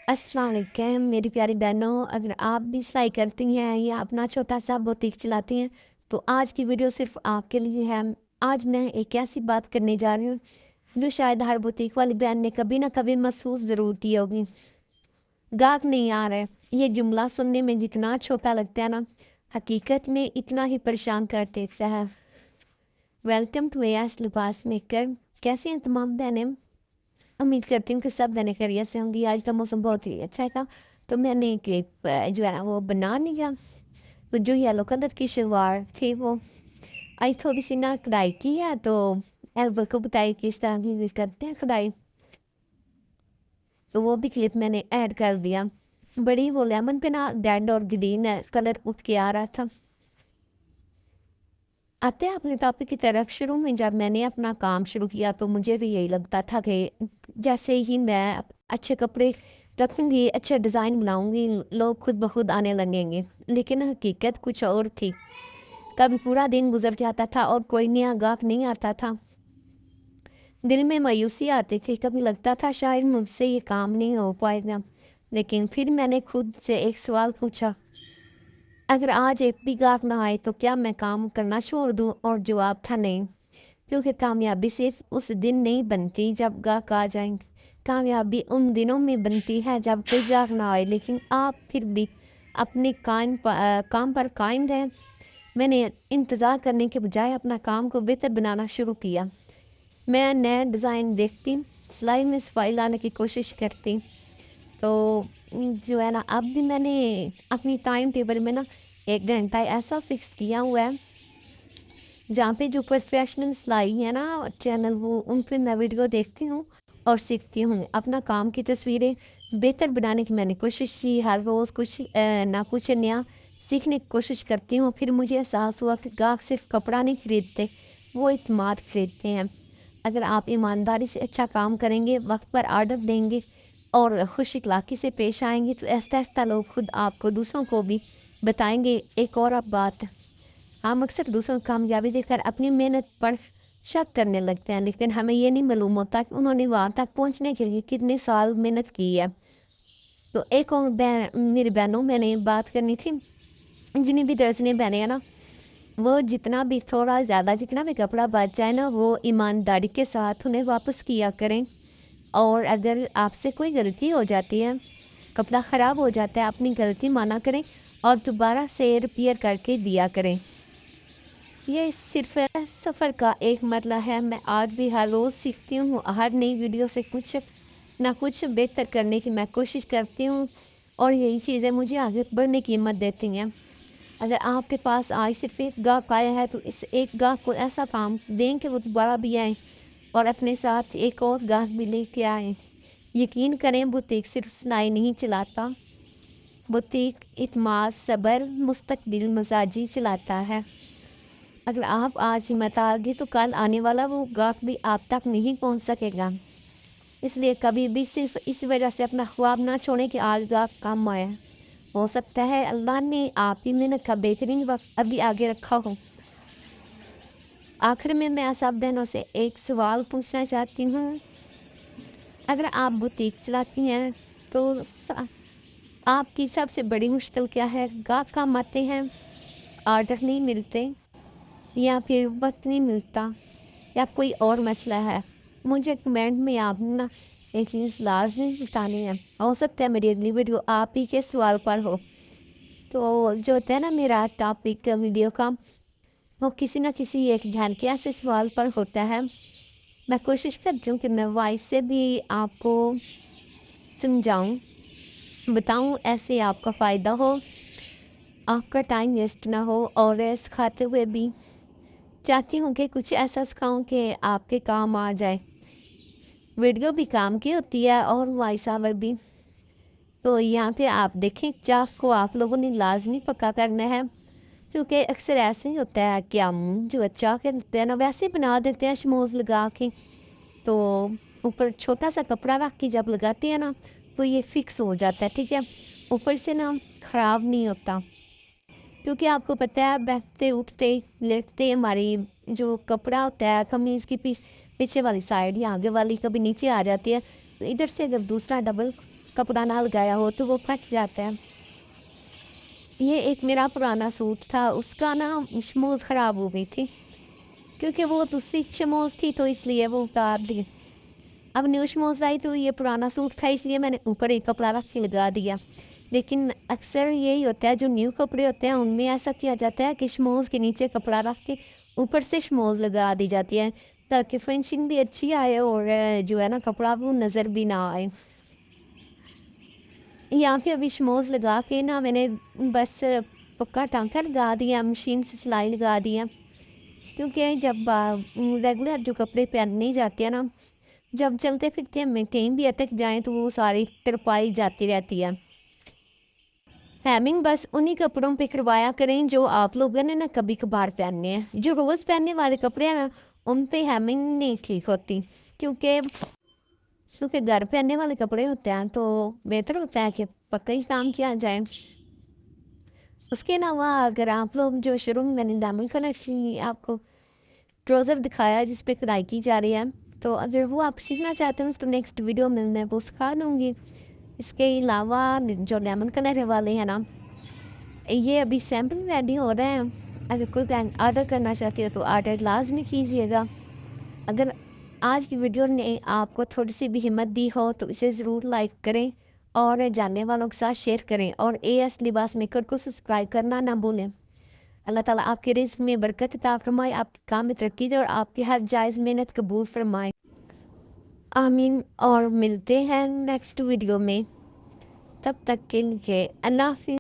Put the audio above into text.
अस्सलाम वालेकुम मेरी प्यारी बहनों, अगर आप भी सिलाई करती हैं या अपना छोटा सा बुटीक चलाती हैं तो आज की वीडियो सिर्फ आपके लिए है। आज मैं एक ऐसी बात करने जा रही हूँ जो शायद हर बुटीक वाली बहन ने कभी ना कभी महसूस ज़रूर की होगी। गाहक नहीं आ रहा है, ये जुमला सुनने में जितना छोटा लगता है ना, हकीकत में इतना ही परेशान कर देता है। वेलकम टू एस लिबास मेकर। कैसे हैं तमाम बहनें? उम्मीद करती हूँ कि सब बहनें खैरियत से होंगी। आज का मौसम बहुत ही अच्छा था, तो मैंने एक क्लिप जो है ना वो बना लिया। तो जो येलो कलर की शलवार थी वो आई थोड़ी सी ना कढ़ाई की है, तो एल्बो को बताई किस तरह की करते हैं कढ़ाई, तो वो भी क्लिप मैंने ऐड कर दिया। बड़ी वो लेमन पे ना रेड और ग्रीन कलर उठ के आ रहा था। आते हैं अपने टॉपिक की तरफ। शुरू में जब मैंने अपना काम शुरू किया तो मुझे भी यही लगता था कि जैसे ही मैं अच्छे कपड़े रखूँगी, अच्छे डिज़ाइन बनाऊँगी, लोग खुद ब खुद आने लगेंगे। लेकिन हकीकत कुछ और थी। कभी पूरा दिन गुजर जाता था और कोई नया गाहक नहीं आता था। दिल में मायूसी आती थी, कभी लगता था शायद मुझसे ये काम नहीं हो पाएगा। लेकिन फिर मैंने खुद से एक सवाल पूछा, अगर आज एक भी गाहक ना आए तो क्या मैं काम करना छोड़ दूँ? और जवाब था नहीं। क्योंकि कामयाबी सिर्फ उस दिन नहीं बनती जब गाहक आ जाएँ। कामयाबी उन दिनों में बनती है जब कोई गाहक ना आए लेकिन आप फिर भी अपने काम पर कायम रहें। मैंने इंतज़ार करने के बजाय अपना काम को बेहतर बनाना शुरू किया। मैं नया डिज़ाइन देखती, सिलाई में सफाई लाने की कोशिश करती। तो जो है ना, अब भी मैंने अपनी टाइम टेबल में ना 1 घंटा ऐसा फ़िक्स किया हुआ है जहाँ पे जो प्रोफेशनल सिलाई है ना चैनल, वो उन पे मैं वीडियो देखती हूँ और सीखती हूँ। अपना काम की तस्वीरें बेहतर बनाने की मैंने कोशिश की। हर रोज़ कुछ ना कुछ नया सीखने की कोशिश करती हूँ। फिर मुझे एहसास हुआ कि गाहक सिर्फ कपड़ा नहीं खरीदते, वो इत्मीनान खरीदते हैं। अगर आप ईमानदारी से अच्छा काम करेंगे, वक्त पर ऑर्डर देंगे और खुश इखलाकी से पेश आएंगे तो आहिस्ता-आहिस्ता लोग खुद आपको दूसरों को भी बताएंगे। एक और अब बात, हम अक्सर दूसरों को कामयाबी देखकर अपनी मेहनत पर शक करने लगते हैं, लेकिन हमें ये नहीं मालूम होता कि उन्होंने वहाँ तक पहुँचने के लिए कितने साल मेहनत की है। तो एक और मेरी बहनों, मैंने बात करनी थी, जितनी भी दर्जने बहनें हैं ना, वो जितना भी थोड़ा ज़्यादा जितना भी कपड़ा बच जाए ना, वो ईमानदारी के साथ उन्हें वापस किया करें। और अगर आपसे कोई गलती हो जाती है, कपड़ा ख़राब हो जाता है, अपनी गलती माना करें और दोबारा से रिपेयर करके दिया करें। ये सिर्फ सफ़र का एक मरला है। मैं आज भी हर रोज़ सीखती हूँ, हर नई वीडियो से कुछ ना कुछ बेहतर करने की मैं कोशिश करती हूँ और यही चीज़ें मुझे आगे बढ़ने की हिम्मत देती हैं। अगर आपके पास आज सिर्फ एक गाहक आया है तो इस एक गाहक को ऐसा काम दें कि वो दोबारा भी आए और अपने साथ एक और गाहक भी लेके आए। यकीन करें, बुटीक सिर्फ सिलाई नहीं चलाता, बुटीक इत्मीनान, सब्र, मुस्तकबिल मजाजी चलाता है। अगर आप आज हिम्मत हारोगे तो कल आने वाला वो गाहक भी आप तक नहीं पहुंच सकेगा। इसलिए कभी भी सिर्फ इस वजह से अपना ख्वाब ना छोड़ें कि आज गाहक कम आया। हो सकता है अल्लाह ने आपकी मेहनत का बेहतरीन वक्त अभी आगे रखा हो। आखिर में मैं सब बहनों से एक सवाल पूछना चाहती हूँ, अगर आप बुटीक चलाती हैं तो आपकी सबसे बड़ी मुश्किल क्या है? गाहक कम आते हैं, ऑर्डर नहीं मिलते, या फिर वक्त नहीं मिलता, या कोई और मसला है? मुझे कमेंट में आप ना एक चीज़ लाजमी बतानी है। हो सकता है मेरी अगली वीडियो आप ही के सवाल पर हो। तो जो होता है ना मेरा टॉपिक वीडियो का, वो किसी न किसी एक ध्यान के ऐसे सवाल पर होता है। मैं कोशिश करती हूँ कि मैं वॉइस से भी आपको समझाऊँ, बताऊँ, ऐसे आपका फ़ायदा हो, आपका टाइम वेस्ट ना हो और सिखाते हुए भी चाहती हूँ कि कुछ ऐसा सिखाऊँ कि आपके काम आ जाए। वीडियो भी काम की होती है और वॉइस ओवर भी। तो यहाँ पे आप देखें, चाक को आप लोगों ने लाजमी पक्का करना है, क्योंकि अक्सर ऐसे ही होता है कि हम जो चाक होते हैं ना वैसे बना देते हैं शमोज़ लगा के। तो ऊपर छोटा सा कपड़ा रख के जब लगाते हैं ना तो ये फिक्स हो जाता है, ठीक है, ऊपर से ना ख़राब नहीं होता। क्योंकि आपको पता है बैठते उठते लेटते हमारी जो कपड़ा होता है कमीज़ की पीछे वाली साइड या आगे वाली कभी नीचे आ जाती है, तो इधर से अगर दूसरा डबल कपड़ा ना लगाया हो तो वो फट जाता है। ये एक मेरा पुराना सूट था, उसका ना शमूज़ ख़राब हो गई थी, क्योंकि वो दूसरी शमूज़ थी तो इसलिए वो उतार दी। अब न्यू शमूज़ आई तो ये पुराना सूट था, इसलिए मैंने ऊपर एक कपड़ा रख के लगा दिया। लेकिन अक्सर यही होता है, जो न्यू कपड़े होते हैं उनमें ऐसा किया जाता है कि शमूज़ के नीचे कपड़ा रख के ऊपर से शमूज़ लगा दी जाती है, ताकि फिनिशिंग भी अच्छी आए और जो है ना कपड़ा वो नज़र भी ना आए। यहाँ पे अभी शमोज़ लगा के ना मैंने बस पक्का टाँका लगा दिया, मशीन से सिलाई लगा दी है, क्योंकि जब रेगुलर जो कपड़े पहनने जाते हैं ना, जब चलते फिरते हम कहीं भी अटक जाएँ तो वो सारी तरपाई जाती रहती है। हेमिंग बस उन्हीं कपड़ों पे करवाया करें जो आप लोगों ने ना कभी कभार पहनने हैं। जो रोज़ पहनने वाले कपड़े हैं ना, उन पे हेमिंग नहीं ठीक होती, क्योंकि घर पहनने वाले कपड़े होते हैं तो बेहतर होता है कि पक्का ही काम किया जाए। उसके अलावा अगर आप लोग जो शुरू में मैंने डायमंड कलर की आपको ट्राउज़र दिखाया जिस पे कढ़ाई की जा रही है, तो अगर वो आप सीखना चाहते हो तो नेक्स्ट वीडियो में मैं वो सिखा दूँगी। इसके अलावा जो लेमन कलर वाले हैं ना, ये अभी सैम्पल रेडी हो रहे हैं। अगर कोई ऑर्डर करना चाहती हो तो ऑर्डर लाजमी कीजिएगा। अगर आज की वीडियो ने आपको थोड़ी सी भी हिम्मत दी हो तो इसे ज़रूर लाइक करें और जानने वालों के साथ शेयर करें, और एएस लिबास मेकर को सब्सक्राइब करना ना भूलें। अल्लाह ताला आपके रिज़्क़ में बरकत अता फरमाए, आपके काम में तरक्की दे और आपकी हर जायज़ मेहनत कबूल फरमाए। आमीन। और मिलते हैं नेक्स्ट वीडियो में, तब तक के लिए अल्लाह हाफ़िज़।